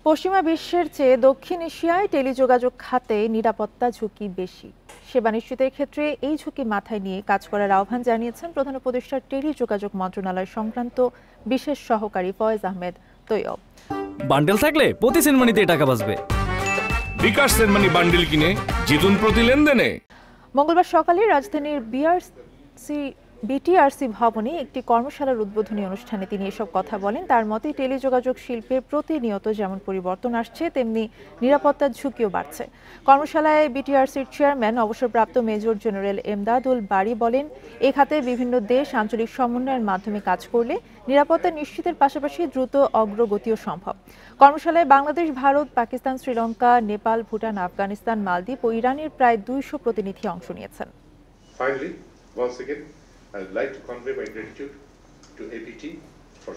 পশ্চিমা বিশ্বের চেয়ে দক্ষিণ এশিয়ায় টেলিযোগাযোগ খাতে নিরাপত্তা ঝুঁকি বেশি। সেবা নিশ্চিতের ক্ষেত্রে এই ঝুঁকি মাথায় নিয়ে কাজ করার আহ্বান জানিয়েছেন প্রধান উপদেষ্টা টেলিযোগাযোগ মন্ত্রণালয় সংক্রান্ত বিশেষ সহকারী ফয়েজ আহমেদ তৈয়ব। বান্ডেল থাকলে প্রতি সেনমানিতে টাকা বাঁচবে। বিকাশ সেনমানি বান্ডেল কিনে জিতুন প্রতি লেনদেনে। মঙ্গলবার সকালে রাজধানীর বিটিআরসি ভবনে একটি কর্মশালার উদ্বোধনী অনুষ্ঠানে তিনি এসব কথা বলেন। তার মতে টেলিযোগাযোগ শিল্পে প্রতিনিয়ত যেমন পরিবর্তন আসছে, তেমনি নিরাপত্তার ঝুঁকিও বাড়ছে। কর্মশালায় বিটিআরসির চেয়ারম্যান অবসরপ্রাপ্ত মেজর জেনারেল এমদাদুল বারী বলেন, এ খাতে বিভিন্ন দেশ আঞ্চলিক সমন্বয়ের মাধ্যমে কাজ করলে নিরাপত্তা নিশ্চিতের পাশাপাশি দ্রুত অগ্রগতিও সম্ভব। কর্মশালায় বাংলাদেশ, ভারত, পাকিস্তান, শ্রীলঙ্কা, নেপাল, ভুটান, আফগানিস্তান, মালদ্বীপ ও ইরানের প্রায় 200 প্রতিনিধি অংশ নিয়েছেন। Once again, I would like to convey my gratitude to APT for